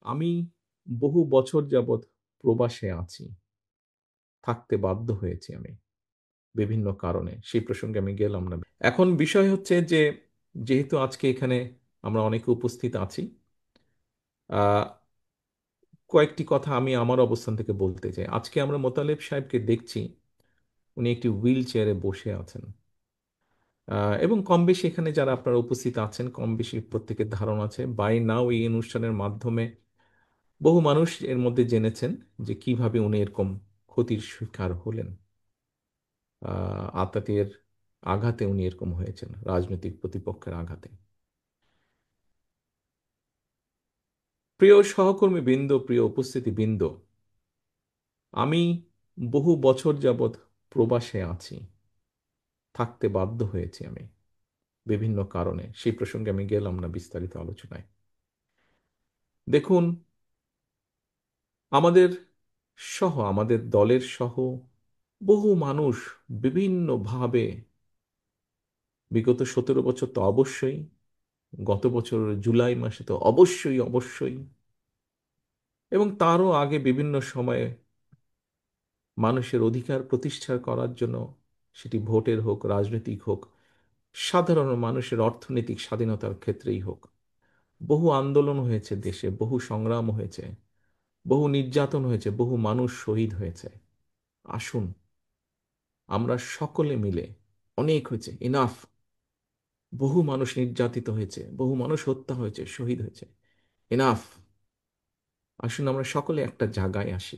আমি বহু বছর যাবৎ প্রবাসে আছি। থাকতে বাধ্য হয়েছি আমি বিভিন্ন কারণে। সেই প্রসঙ্গে আমি গেলাম না। এখন বিষয় হচ্ছে যে, যেহেতু আজকে এখানে আমরা অনেকে উপস্থিত আছি, আ কয়েকটি কথা আমি আমার অবস্থান থেকে বলতে চাই। আজকে আমরা মোতালেব সাহেবকে দেখছি, উনি একটি হুইল চেয়ারে বসে আছেন। আ এবং কমবেশি এখানে যারা আপনারা উপস্থিত আছেন, কমবেশি প্রত্যেকের ধারণা আছে। বাই নাও এই অনুষ্ঠানের মাধ্যমে বহু মানুষ এর মধ্যে জেনেছেন যে কিভাবে উনি এরকম ক্ষতির শিকার হলেন। আতাতের আঘাতে উনি এরকম হয়েছেন, রাজনৈতিক প্রতিপক্ষের আঘাতে। প্রিয় সহকর্মী বৃন্দ, প্রিয় উপস্থিতি বৃন্দ, আমি বহু বছর যাবৎ প্রবাসে আছি। থাকতে বাধ্য হয়েছি আমি বিভিন্ন কারণে। সেই প্রসঙ্গে আমি গেলাম না বিস্তারিত আলোচনায়। দেখুন, আমাদের আমাদের দলের সহ বহু মানুষ বিভিন্নভাবে বিগত ১৭ বছর তো অবশ্যই, গত বছর জুলাই মাসে তো অবশ্যই অবশ্যই, এবং তারও আগে বিভিন্ন সময়ে মানুষের অধিকার প্রতিষ্ঠা করার জন্য, সেটি ভোটের হোক, রাজনৈতিক হোক, সাধারণ মানুষের অর্থনৈতিক স্বাধীনতার ক্ষেত্রেই হোক, বহু আন্দোলন হয়েছে দেশে, বহু সংগ্রাম হয়েছে, বহু নির্যাতন হয়েছে, বহু মানুষ শহীদ হয়েছে। আসুন আমরা সকলে মিলে, অনেক হয়েছে, ইনাফ, বহু মানুষ নির্যাতিত হয়েছে, বহু মানুষ হত্যা হয়েছে, শহীদ হয়েছে, ইনাফ। আসুন আমরা সকলে একটা জায়গায় আসি,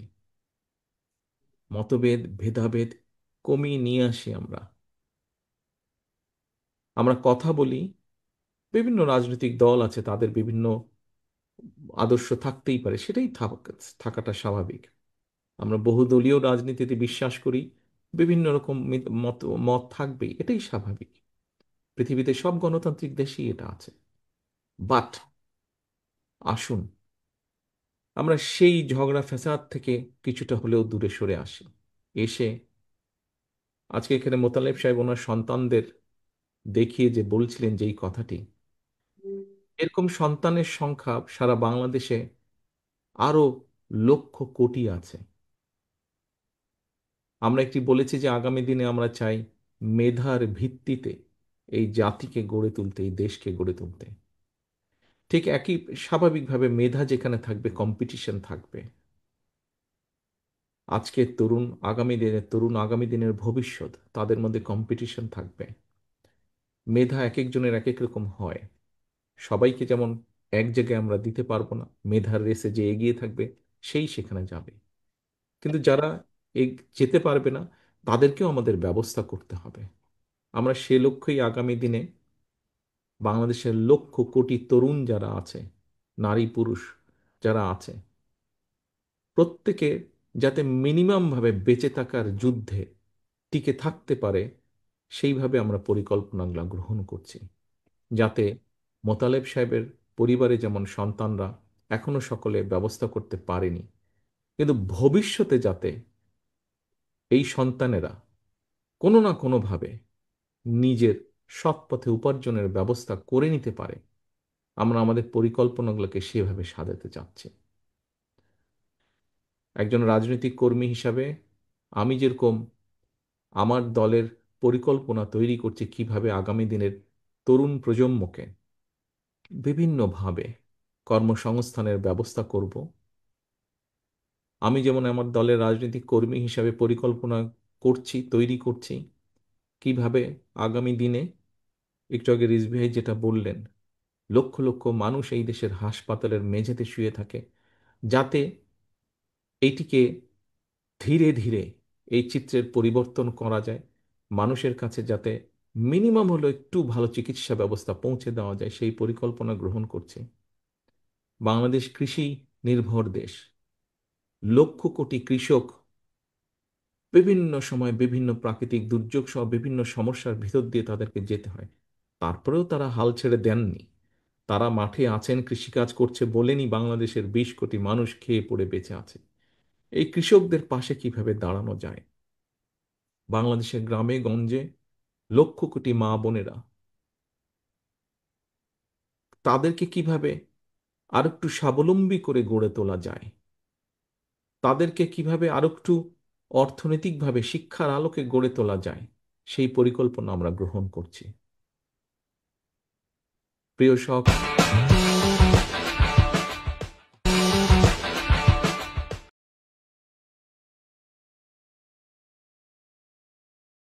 মতভেদ ভেদাভেদ কমিয়ে নিয়ে আসি। আমরা আমরা কথা বলি। বিভিন্ন রাজনৈতিক দল আছে, তাদের বিভিন্ন আদর্শ থাকতেই পারে, সেটাই থাকাটা স্বাভাবিক। আমরা বহুদলীয় রাজনীতিতে বিশ্বাস করি, বিভিন্ন রকম মত মত থাকবেই, এটাই স্বাভাবিক। পৃথিবীতে সব গণতান্ত্রিক দেশেই এটা আছে। বাট আসুন আমরা সেই ঝগড়া ফ্যাসাদ থেকে কিছুটা হলেও দূরে সরে আসি। এসে আজকে এখানে মোতালেব সাহেব ওনার সন্তানদের দেখিয়ে যে বলছিলেন যে এই কথাটি, এরকম সন্তানের সংখ্যা সারা বাংলাদেশে আরো লক্ষ কোটি আছে। আমরা একটি বলেছি যে আগামী দিনে আমরা চাই মেধার ভিত্তিতে এই জাতিকে গড়ে তুলতে, এই দেশকে গড়ে তুলতে। ঠিক একই স্বাভাবিকভাবে মেধা যেখানে থাকবে, কম্পিটিশন থাকবে। আজকের তরুণ, আগামী দিনের তরুণ, আগামী দিনের ভবিষ্যৎ, তাদের মধ্যে কম্পিটিশন থাকবে। মেধা এক একজনের এক এক রকম হয়। সবাইকে যেমন এক জায়গায় আমরা দিতে পারবো না। মেধার রেসে যে এগিয়ে থাকবে সেই সেখানে যাবে। কিন্তু যারা যেতে পারবে না, তাদেরকেও আমাদের ব্যবস্থা করতে হবে। আমরা সে লক্ষ্যেই আগামী দিনে বাংলাদেশের লক্ষ কোটি তরুণ যারা আছে, নারী পুরুষ যারা আছে, প্রত্যেকে যাতে মিনিমাম ভাবে বেঁচে থাকার যুদ্ধে টিকে থাকতে পারে, সেইভাবে আমরা পরিকল্পনাগুলো গ্রহণ করছি। যাতে মোতালেব সাহেবের পরিবারে যেমন সন্তানরা এখনো সকলে ব্যবস্থা করতে পারেনি, কিন্তু ভবিষ্যতে যাতে এই সন্তানেরা কোনো না কোনোভাবে নিজের সৎ পথে উপার্জনের ব্যবস্থা করে নিতে পারে, আমরা আমাদের পরিকল্পনাগুলোকে সেভাবে সাজাতে চাচ্ছি। একজন রাজনৈতিক কর্মী হিসাবে আমি যেরকম আমার দলের পরিকল্পনা তৈরি করছি কিভাবে আগামী দিনের তরুণ প্রজন্মকে বিভিন্নভাবে কর্মসংস্থানের ব্যবস্থা করব, আমি যেমন আমার দলের রাজনৈতিক কর্মী হিসাবে পরিকল্পনা করছি, তৈরি করছি কিভাবে আগামী দিনে, একটু আগে রিজভী ভাই যেটা বললেন, লক্ষ লক্ষ মানুষ এই দেশের হাসপাতালের মেঝেতে শুয়ে থাকে, যাতে এইটিকে ধীরে ধীরে এই চিত্রের পরিবর্তন করা যায়, মানুষের কাছে যাতে মিনিমাম হলো একটু ভালো চিকিৎসা ব্যবস্থা পৌঁছে দেওয়া যায়, সেই পরিকল্পনা গ্রহণ করছি। বাংলাদেশ কৃষি নির্ভর দেশ। লক্ষ কোটি কৃষক বিভিন্ন সময় বিভিন্ন প্রাকৃতিক দুর্যোগ সহ বিভিন্ন সমস্যার ভিতর দিয়ে তাদেরকে যেতে হয়। তারপরেও তারা হাল ছেড়ে দেননি। তারা মাঠে আছেন, কৃষিকাজ করছে বলেনি বাংলাদেশের ২০ কোটি মানুষ খেয়ে পড়ে বেঁচে আছে। এই কৃষকদের পাশে কিভাবে দাঁড়ানো যায়? বাংলাদেশের গ্রামে গঞ্জে লক্ষ কোটি মা বোনেরা, তাদেরকে কিভাবে আরেকটু স্বাবলম্বী করে গড়ে তোলা যায়, তাদেরকে কিভাবে আরেকটু অর্থনৈতিকভাবে শিক্ষার আলোকে গড়ে তোলা যায়, সেই পরিকল্পনা আমরা গ্রহণ করছি। প্রিয় সহ